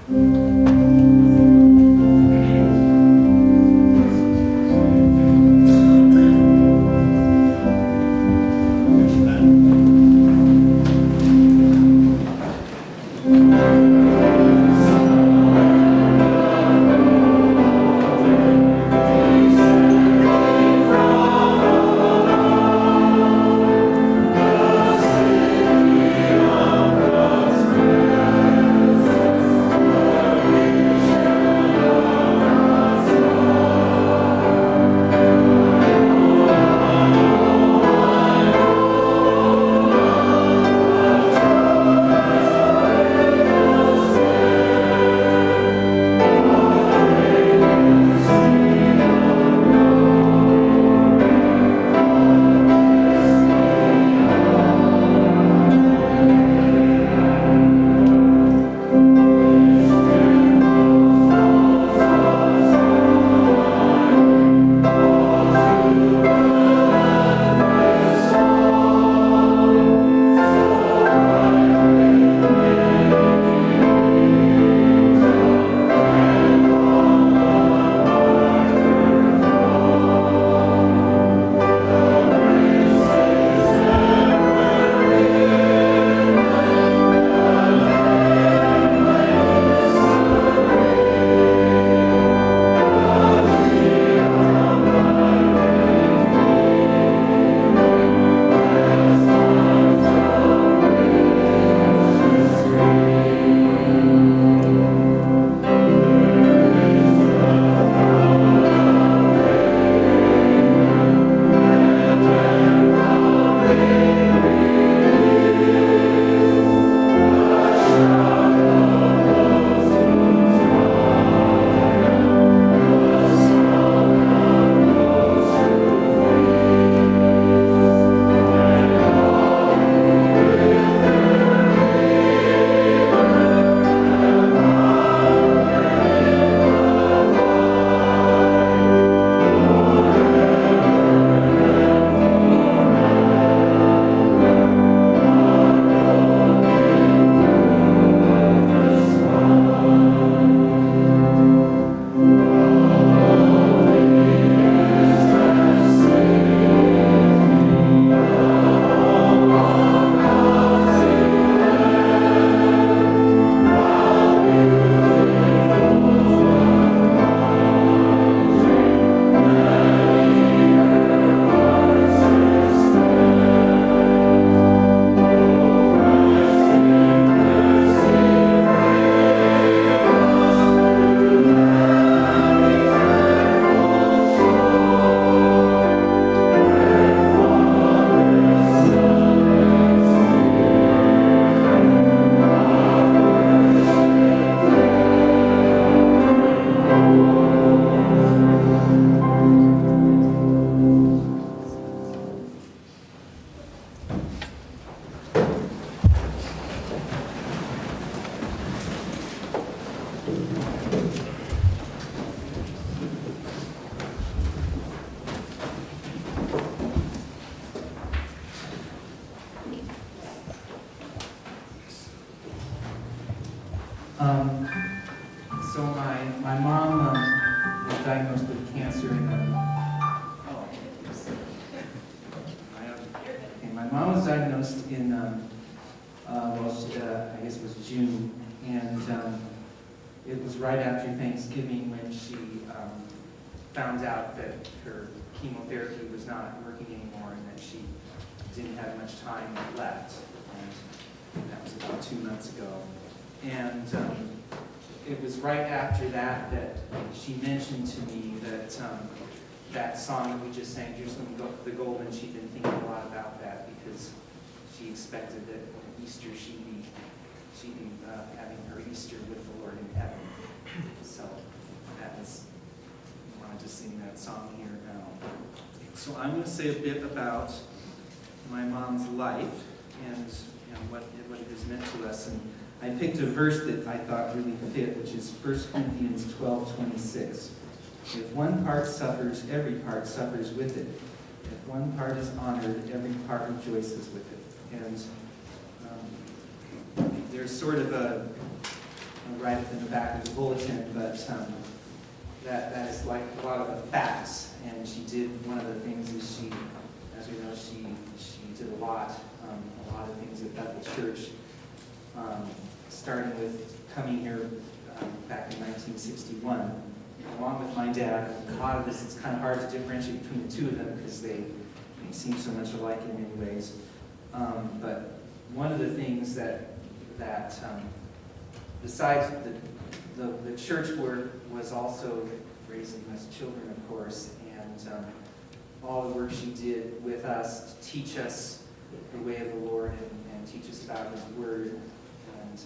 So my mom was diagnosed with cancer in my mom was diagnosed in I guess it was June, and it was right after Thanksgiving when she found out that her chemotherapy was not working anymore and that she didn't have much time left. And that was about 2 months ago. And it was right after that that she mentioned to me that that song that we just sang, Jerusalem the Golden, she'd been thinking a lot about that because she expected that at Easter she'd be having her Easter with the Lord in heaven. So that was, I wanted to sing that song here now. So I'm going to say a bit about my mom's life and what it has meant to us. And I picked a verse that I thought really fit, which is 1 Corinthians 12:26. If one part suffers, every part suffers with it. If one part is honored, every part rejoices with it. And there's sort of a write it in the back of the bulletin, but that is like a lot of the facts. And she did, one of the things is she, as we know, she did a lot of things at Bethel Church, starting with coming here back in 1961. Along with my dad, a lot of this, it's kind of hard to differentiate between the two of them because they seem so much alike in many ways. But one of the things that besides the church work was also raising us children, of course, and all the work she did with us to teach us the way of the Lord and teach us about His Word. And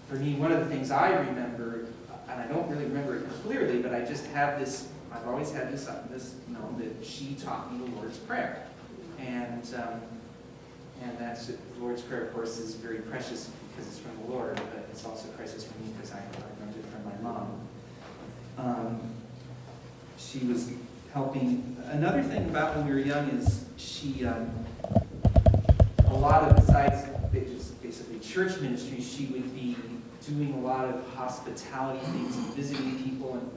for me, one of the things I remember, and I don't really remember it clearly, but I just have this, I've always had this known that she taught me the Lord's Prayer. And that's, the Lord's Prayer, of course, is very precious because it's from the Lord, but it's also precious for me because I learned it from my mom. She was helping. Another thing about when we were young is she, a lot of, besides basically church ministry, she would be doing a lot of hospitality things and visiting people. And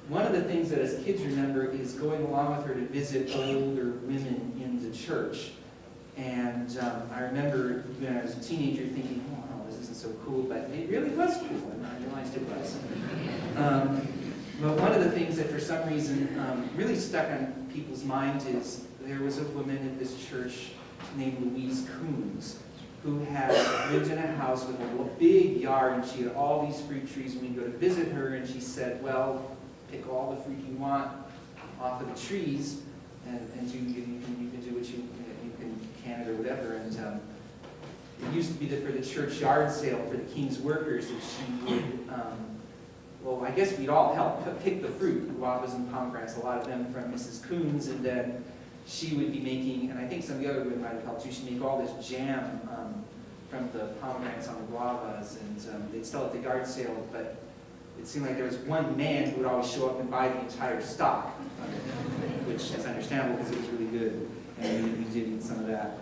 one of the things that as kids remember is going along with her to visit older women in the church. And I remember when I was a teenager thinking, oh, this isn't so cool, but it really was cool, and I realized it was. But one of the things that for some reason really stuck on people's minds is there was a woman at this church named Louise Coons who had lived in a house with a big yard, and she had all these fruit trees, and we'd go to visit her, and she said, well, pick all the fruit you want off of the trees, and you can do what you can it or whatever. And it used to be that for the church yard sale for the king's workers, that she would, well, I guess we'd all help pick the fruit, guavas and pomegranates, a lot of them from Mrs. Coons, and then she would be making, and I think some of the other women might have helped too, she'd make all this jam from the pomegranates on the guavas, and they'd sell at the yard sale, but it seemed like there was one man who would always show up and buy the entire stock, which is understandable because it was really good, and we did eat some of that.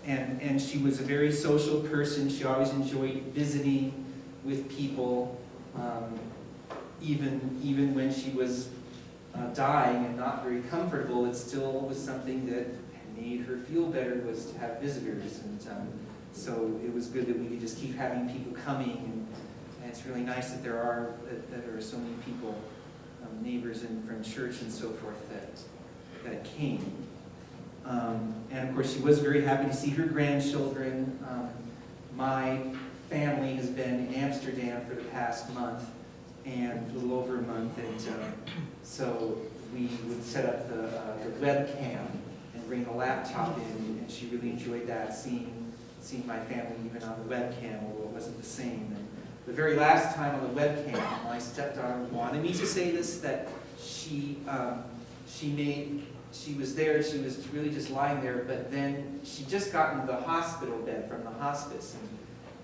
And she was a very social person. She always enjoyed visiting with people, even when she was dying and not very comfortable. It still was something that made her feel better, was to have visitors. And so it was good that we could just keep having people coming. And it's really nice that there are so many people, neighbors and from church and so forth, that came. And of course, she was very happy to see her grandchildren. My family has been in Amsterdam for the past month, and a little over a month, and so we would set up the webcam and bring the laptop in, and she really enjoyed that, seeing my family even on the webcam, although it wasn't the same. And the very last time on the webcam, my stepdaughter wanted me to say this, that she was there, she was really just lying there, but then she just gotten the hospital bed from the hospice,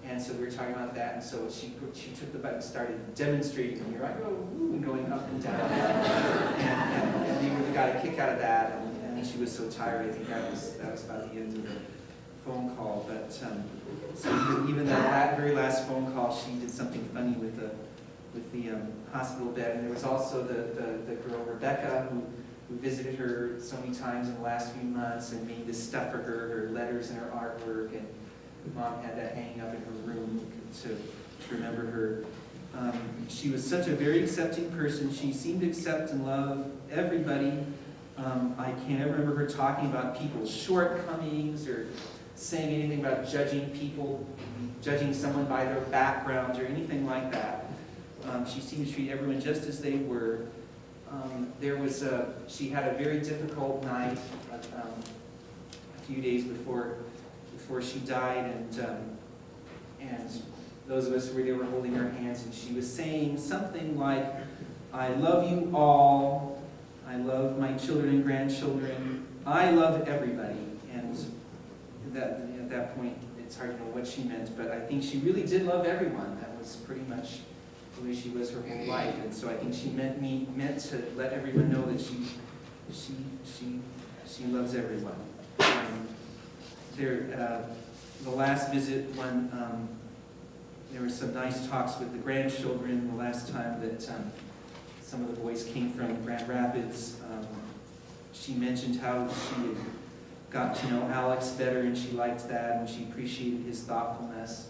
and so we were talking about that, and so she took the button and started demonstrating, and here I go, woo, and going up and down, and we really got a kick out of that, and she was so tired. I think that was about the end of the phone call, but so even that very last phone call, she did something funny with the hospital bed, and there was also the girl Rebecca who visited her so many times in the last few months and made this stuff for her letters and her artwork, and Mom had that hanging up in her room to remember her. She was such a very accepting person. She seemed to accept and love everybody. I can't ever remember her talking about people's shortcomings or saying anything about judging someone by their background or anything like that. She seemed to treat everyone just as they were. She had a very difficult night a few days before she died, and those of us who were there were holding her hands, and she was saying something like, "I love you all. I love my children and grandchildren. I love everybody." And at that point, it's hard to know what she meant, but I think she really did love everyone. That was pretty much the way she was her whole life, and so I think she meant to let everyone know that she loves everyone. the last visit, when there were some nice talks with the grandchildren, the last time that some of the boys came from Grand Rapids, she mentioned how she had got to know Alex better, and she liked that, and she appreciated his thoughtfulness.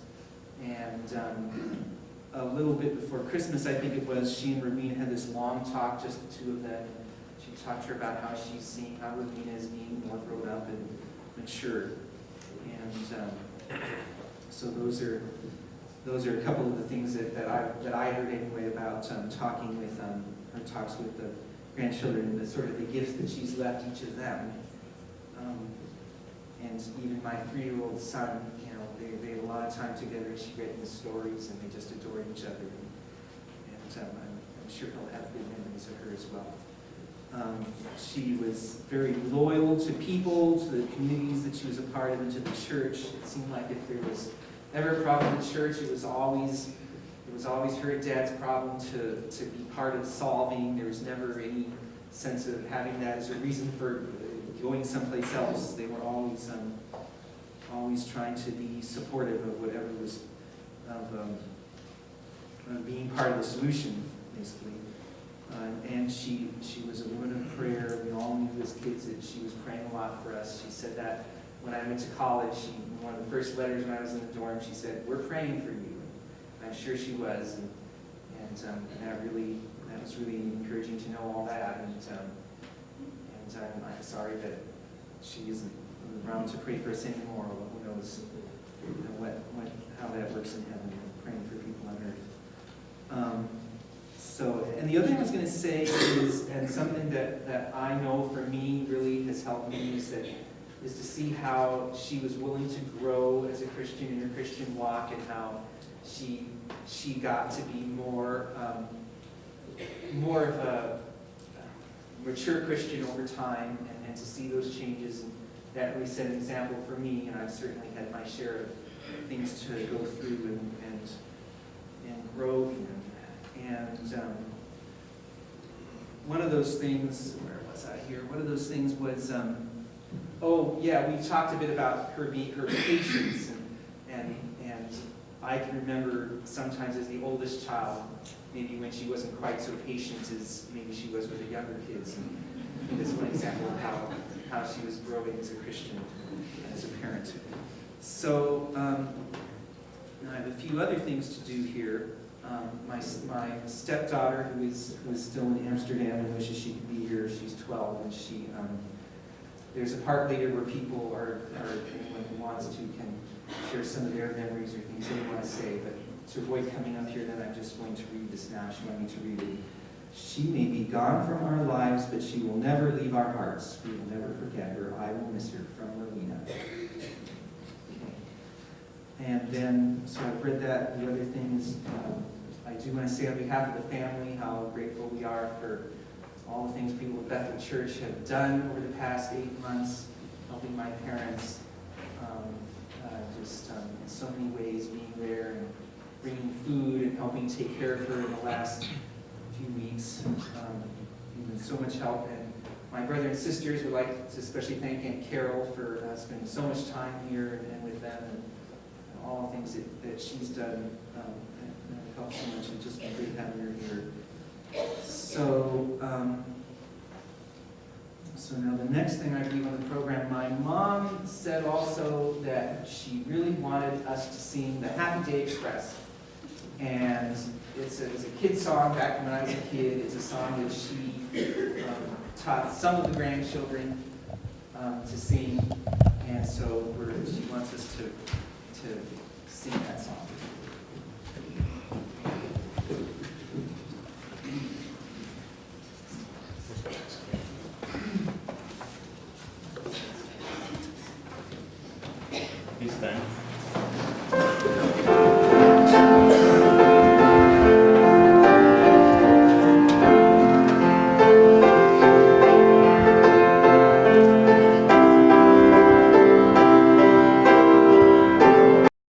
And a little bit before Christmas, I think it was, she and Rowena had this long talk, just the two of them. She talked to her about how she's seeing how Rowena is being more grown up and mature. And so those are a couple of the things that I heard anyway about talking with her talks with the grandchildren, the sort of the gifts that she's left each of them. And even my 3-year-old son, you know, they had a lot of time together, and she read the stories, and they just adored each other. And I'm sure he'll have good memories of her as well. She was very loyal to people, to the communities that she was a part of, and to the church. It seemed like if there was ever a problem in church, it was always her and Dad's problem to be part of solving. There was never any sense of having that as a reason for going someplace else. They were always trying to be supportive of whatever was of being part of the solution, basically. And she was a woman of prayer. We all knew as kids that she was praying a lot for us. She said that when I went to college, one of the first letters when I was in the dorm, she said, "We're praying for you." And I'm sure she was, and that was really encouraging to know all that. And I'm sorry that she isn't around to pray for us anymore. Who knows how that works in heaven, praying for people on earth. And the other thing I was going to say is, and something that I know for me really has helped me, is to see how she was willing to grow as a Christian in her Christian walk, and how she got to be more of a mature Christian over time, and to see those changes. And that really set an example for me, and I've certainly had my share of things to go through and grow in. And one of those things, where was I here? One of those things was, we talked a bit about her patience, and I can remember sometimes as the oldest child, maybe when she wasn't quite so patient as maybe she was with the younger kids. And this is one example of how she was growing as a Christian and as a parent. So I have a few other things to do here. My stepdaughter, who is still in Amsterdam and wishes she could be here, she's 12, and there's a part later where people or anyone who wants to can share some of their memories or things they want to say, but to avoid coming up here, then I'm just going to read this now. She wanted me to read it. "She may be gone from our lives, but she will never leave our hearts. We will never forget her. I will miss her." From Rowena. Okay. And then, so I've read that. The other thing is, I do want to say on behalf of the family how grateful we are for all the things people at Bethel Church have done over the past 8 months, helping my parents, in so many ways, being there and bringing food and helping take care of her in the last few weeks. You've been so much help. And my brother and sisters would like to especially thank Aunt Carol for spending so much time here and with them, and all the things that she's done. It helps so much. It's just been great having her here. So now the next thing I believe on the program, my mom said also that she really wanted us to sing the Happy Day Express. And it's a kid song back when I was a kid. It's a song that she taught some of the grandchildren to sing. And so she wants us to sing that song.